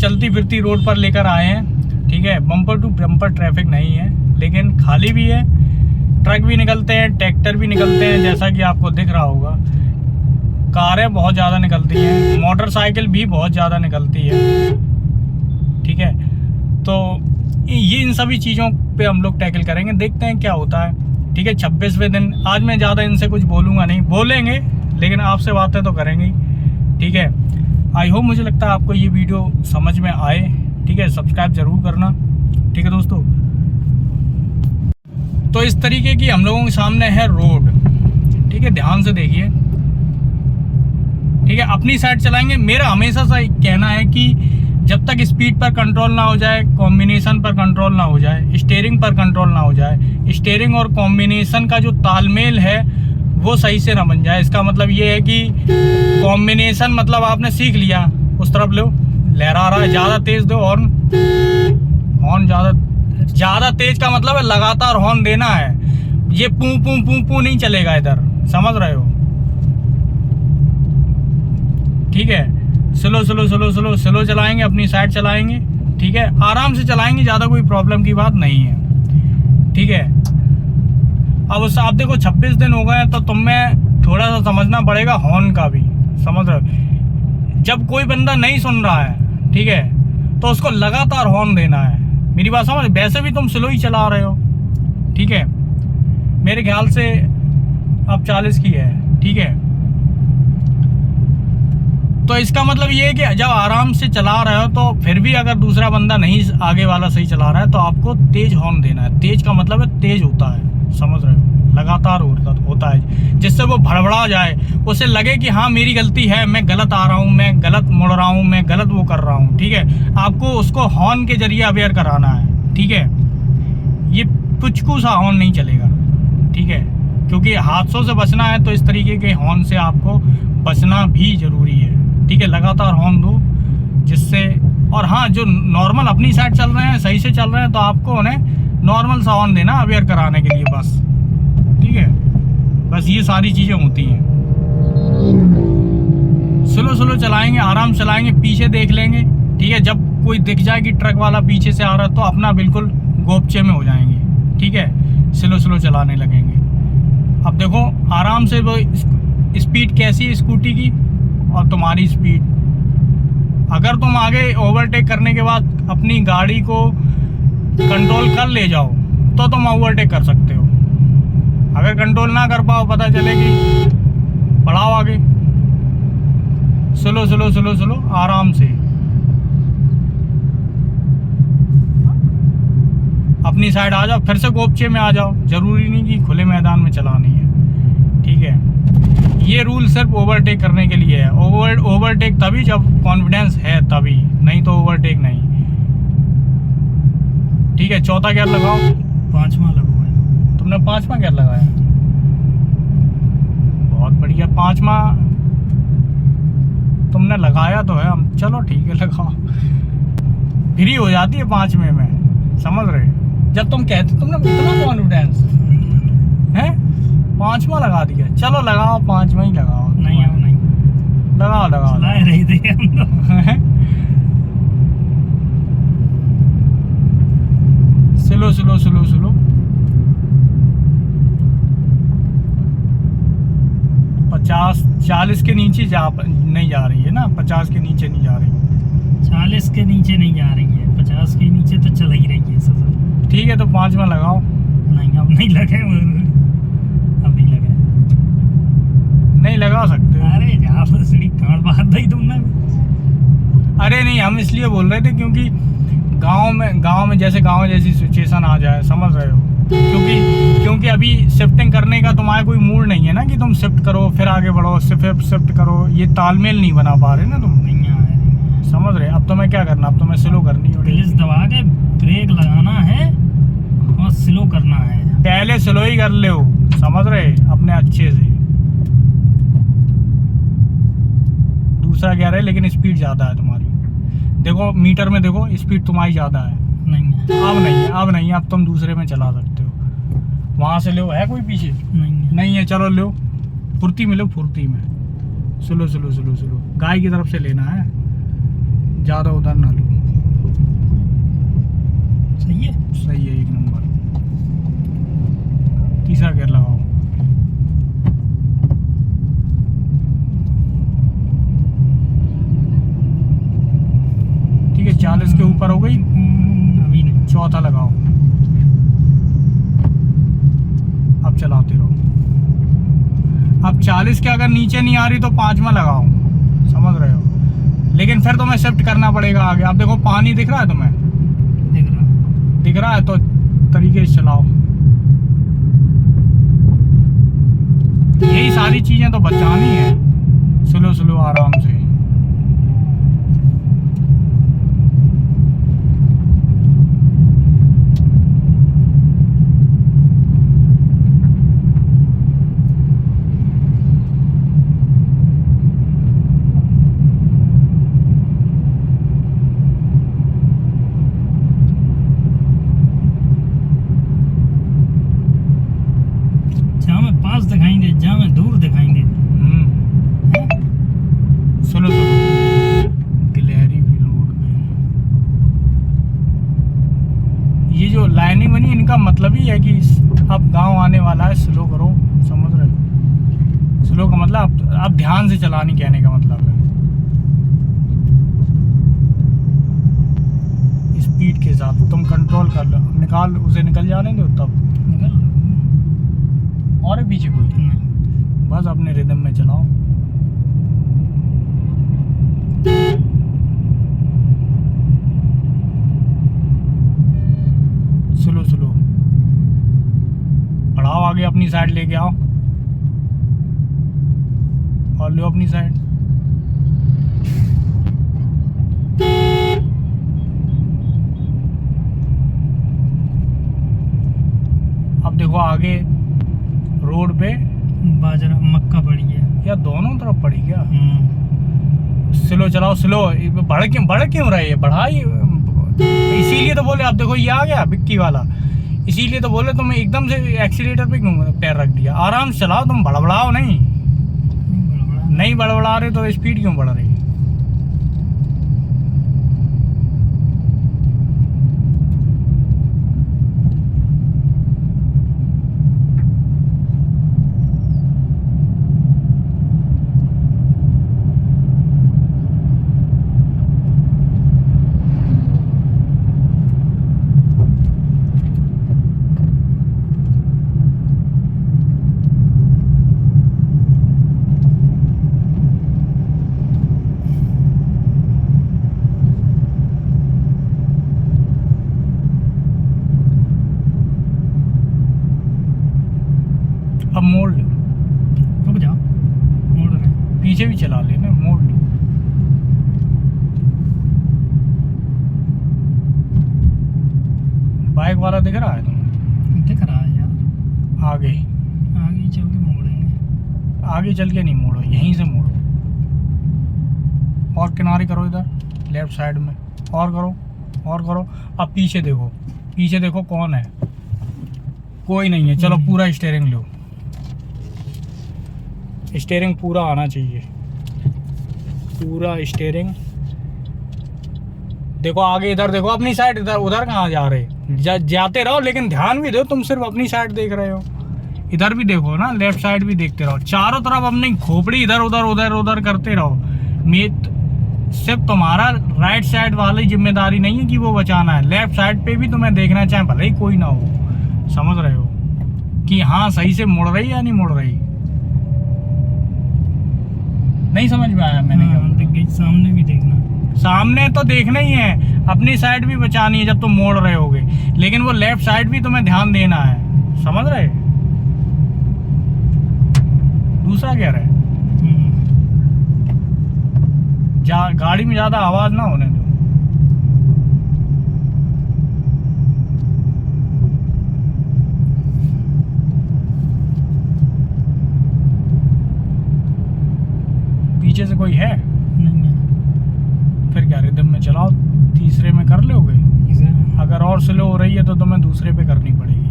चलती फिरती रोड पर लेकर आए हैं, ठीक है। बम्पर टू बम्पर ट्रैफिक नहीं है, लेकिन खाली भी है, ट्रक भी निकलते हैं, ट्रैक्टर भी निकलते हैं, जैसा कि आपको दिख रहा होगा। कारें बहुत ज़्यादा निकलती हैं, मोटरसाइकिल भी बहुत ज़्यादा निकलती है, ठीक है। तो ये इन सभी चीज़ों पे हम लोग टैकल करेंगे, देखते हैं क्या होता है, ठीक है। 26वें दिन आज मैं ज़्यादा इनसे कुछ बोलूँगा नहीं, बोलेंगे लेकिन आपसे बातें तो करेंगे, ठीक है। आई होप, मुझे लगता है आपको ये वीडियो समझ में आए, ठीक है। सब्सक्राइब जरूर करना, ठीक है दोस्तों। तो इस तरीके की हम लोगों के सामने है रोड, ठीक है, ध्यान से देखिए, ठीक है। अपनी साइड चलाएंगे। मेरा हमेशा सा कहना है कि जब तक स्पीड पर कंट्रोल ना हो जाए, कॉम्बिनेशन पर कंट्रोल ना हो जाए, स्टीयरिंग पर कंट्रोल ना हो जाए, स्टीयरिंग और कॉम्बिनेशन का जो तालमेल है वो सही से ना बन जाए। इसका मतलब ये है कि कॉम्बिनेशन मतलब आपने सीख लिया, उस तरफ लो, लहरा रहा है, ज़्यादा तेज़ दो हॉर्न, हॉर्न ज़्यादा तेज़ का मतलब है लगातार हॉर्न देना है। ये पू पू पू पू नहीं चलेगा इधर, समझ रहे हो, ठीक है। Slow slow slow slow slow चलाएंगे, अपनी साइड चलाएंगे, ठीक है। आराम से चलाएंगे, ज़्यादा कोई प्रॉब्लम की बात नहीं है, ठीक है। अब उससे आप देखो 26 दिन हो गए हैं, तो तुम्हें थोड़ा सा समझना पड़ेगा हॉर्न का भी, समझ रहे हो। जब कोई बंदा नहीं सुन रहा है, ठीक है, तो उसको लगातार हॉर्न देना है, मेरी बात समझ। वैसे भी तुम स्लो ही चला रहे हो, ठीक है। मेरे ख्याल से अब 40 की है, ठीक है। तो इसका मतलब ये है कि जब आराम से चला रहे हो, तो फिर भी अगर दूसरा बंदा नहीं, आगे वाला सही चला रहा है, तो आपको तेज हॉर्न देना है। तेज का मतलब है तेज होता है, समझ रहे हो, लगातार होता है, जिससे वो भड़बड़ा जाए, उसे लगे कि हाँ मेरी गलती है, मैं गलत आ रहा हूँ, मैं गलत मुड़ रहा हूँ, मैं गलत वो कर रहा हूँ, ठीक है। आपको उसको हॉर्न के जरिए अवेयर कराना है, ठीक है। ये पुचकू सा हॉर्न नहीं चलेगा, ठीक है, क्योंकि हादसों से बचना है, तो इस तरीके के हॉर्न से आपको बचना भी जरूरी है, ठीक है। लगातार हॉर्न दो जिससे, और हाँ, जो नॉर्मल अपनी साइड चल रहे हैं, सही से चल रहे हैं, तो आपको उन्हें नॉर्मल सा हॉर्न देना अवेयर कराने के लिए, बस, ठीक है। बस ये सारी चीज़ें होती हैं। स्लो स्लो चलाएंगे, आराम चलाएंगे, पीछे देख लेंगे, ठीक है। जब कोई दिख जाए कि ट्रक वाला पीछे से आ रहा है, तो अपना बिल्कुल गोपचे में हो जाएंगे, ठीक है। स्लो स्लो चलाने लगेंगे। अब देखो आराम से, वो स्पीड कैसी है स्कूटी की और तुम्हारी स्पीड। अगर तुम आगे ओवरटेक करने के बाद अपनी गाड़ी को कंट्रोल कर ले जाओ, तो तुम ओवरटेक कर सकते हो। अगर कंट्रोल ना कर पाओ, पता चलेगी, बढ़ाओ आगे, स्लो स्लो स्लो स्लो, आराम से अपनी साइड आ जाओ, फिर से गोपचे में आ जाओ। जरूरी नहीं कि खुले मैदान में चलानी है, ठीक है। ये रूल सिर्फ ओवरटेक करने के लिए है। ओवरटेक तभी जब कॉन्फिडेंस है, तभी, नहीं तो ओवरटेक नहीं, ठीक है। चौथा गियर लगाओ, 5वां लगाया तुमने, 5वां गियर लगाया, बहुत बढ़िया। 5वां तुमने लगाया तो है, हम चलो ठीक है, लगाओ, फ्री हो जाती है 5वें में, समझ रहे। जब तुम कहते, तुमने इतना कॉन्फिडेंस है, 5वां लगा दिया, चलो लगाओ, 5वां ही लगाओ। नहीं अब नहीं, लगाओ लगाओ, नहीं थे हम लोग। स्लो स्लो स्लो स्लो, 40 के नीचे नहीं जा रही है ना, 50 के नीचे नहीं जा रही, 40 के नीचे नहीं जा रही है, 50 के नीचे तो चल ही रही है सर, ठीक है। तो 5वां लगाओ। नहीं अब नहीं लगे, अब नहीं लगे, नहीं लगा सकते। अरे जहाँ सीढ़ी काट बात दी तुमने। अरे नहीं, हम इसलिए बोल रहे थे क्योंकि गांव में जैसे गांव जैसी सिचुएशन आ जाए, समझ रहे हो, क्योंकि अभी शिफ्टिंग करने का तुम्हारा कोई मूड नहीं है ना, कि तुम शिफ्ट करो फिर आगे बढ़ो, शिफ्ट करो, ये तालमेल नहीं बना पा रहे ना तुम, नहीं आ रहे, समझ रहे। अब तुम्हें क्या करना, अब तुम्हें स्लो करनी होगी, क्लच दबा के ब्रेक लगाना है और स्लो करना है। पहले स्लो ही कर ले हो, समझ रहे, अपने अच्छे से। दूसरा गियर है, लेकिन स्पीड ज़्यादा है तुम्हारी, देखो मीटर में देखो, स्पीड तुम्हारी ज़्यादा है। नहीं है, अब नहीं, अब तुम दूसरे में चला सकते हो। वहाँ से लो, है कोई पीछे? नहीं है, चलो लो, फुर्ती में लो, फुर्ती में, स्लो स्लो स्लो स्लो, गाय की तरफ से लेना है, ज़्यादा उधर ना लो। सही है। सही है, एक नंबर। तीसरा गियर लगाओ। ठीक है, 40 के ऊपर हो गई। अभी नहीं। चौथा लगाओ। अब चलाते रहो। अब 40 के अगर नीचे नहीं आ रही तो 5वां लगाओ, समझ रहे हो। लेकिन फिर तुम्हें शिफ्ट करना पड़ेगा आगे। अब देखो पानी दिख रहा है तुम्हें, दिख रहा है, तो तरीके से चलाओ। यही सारी चीजें तो बचानी है, स्लो स्लो आराम से। जहाँ में पास दिखाई दे, जहाँ में दूर दिखाई दे। Slow slow. गिलहरी भी रोड पे। ये जो लाइनिंग बनी इनका मतलब ही है कि अब गांव आने वाला है, स्लो करो, समझ रहे हो। स्लो का मतलब अब ध्यान से चलानी, कहने का मतलब है स्पीड के साथ तुम कंट्रोल कर लो। निकाल, उसे निकल जाने दो तब निकल और है पीछे कोई नहीं। बस अपने रिदम में चलाओ। स्लो स्लो बढ़ाओ, आगे अपनी साइड लेके आओ और लो अपनी साइड। अब देखो आगे रोड पे बाजरा मक्का पड़ी है। या दोनों तरफ पड़ी क्या। स्लो चलाओ, स्लो। बढ़ क्यों रहा है ये, बढ़ाई। इसीलिए तो बोले, अब देखो ये आ गया बिक्की वाला, इसीलिए तो बोले तुम एकदम से एक्सीलेटर पे क्यों पैर रख दिया। आराम से चलाओ, तुम बड़बड़ाओ नहीं। नहीं बड़बड़ा रहे तो स्पीड क्यों बढ़ रही। अब मोड़ लो, रुक जाओ, मोड़ रहे हैं। पीछे भी चला लेना, मोड़ लो। बाइक वाला दिख रहा है तुम्हें, दिख रहा है यार। आगे आगे चल के मोड़ेंगे। आगे चल के नहीं मोड़ो, यहीं से मोड़ो। और किनारे करो इधर लेफ्ट साइड में, और करो और करो। अब पीछे देखो, पीछे देखो कौन है, कोई नहीं है। चलो पूरा स्टीयरिंग लो, स्टीयरिंग पूरा आना चाहिए, पूरा स्टीयरिंग। देखो आगे इधर देखो, अपनी साइड। इधर उधर कहाँ जा रहे, जाते रहो लेकिन ध्यान भी दो। तुम सिर्फ अपनी साइड देख रहे हो, इधर भी देखो ना, लेफ्ट साइड भी देखते रहो। चारों तरफ अपनी खोपड़ी इधर उधर उधर उधर करते रहो। सिर्फ तुम्हारा राइट साइड वाली जिम्मेदारी नहीं है कि वो बचाना है, लेफ्ट साइड पे भी तुम्हें देखना, चाहे भले ही कोई ना हो। समझ रहे हो कि हाँ सही से मुड़ रही या नहीं मुड़ रही। नहीं समझ में आया मैंने क्या। सामने भी देखना, सामने तो देखना ही है, अपनी साइड भी बचानी है जब तुम मोड़ रहे होगे, लेकिन वो लेफ्ट साइड भी तुम्हें ध्यान देना है। समझ रहे। दूसरा गियर है, गाड़ी में ज्यादा आवाज ना होने दो। पीछे से कोई है नहीं है। फिर क्या रिदम में चलाओ, तीसरे में कर लोगे। अगर और स्लो हो रही है तो तुम्हें दूसरे पे करनी पड़ेगी।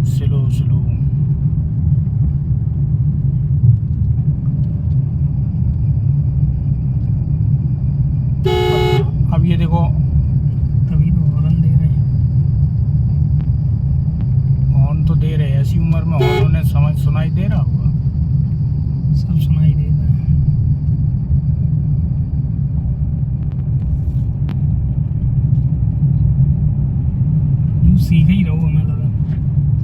Slow slow. अब ये देखो तभी तो हॉर्न दे रहे हैं। हॉर्न तो दे रहे हैं, ऐसी उम्र में हॉर्न उन्हें समझ सुनाई दे रहा होगा। सब सुनाई दे रहा है। यूं सीख ही रहो, हमें लगा।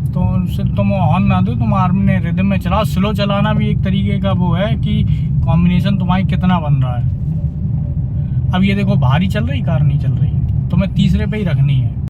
तो सिर्फ तुम हॉर्न ना दो, तुम आर्मी ने रिदम में चलाओ। स्लो चलाना भी एक तरीके का वो है कि कॉम्बिनेशन तुम्हारी कितना बन रहा है। अब ये देखो भारी चल रही कार, नहीं चल रही, तुम्हें तीसरे पे ही रखनी है।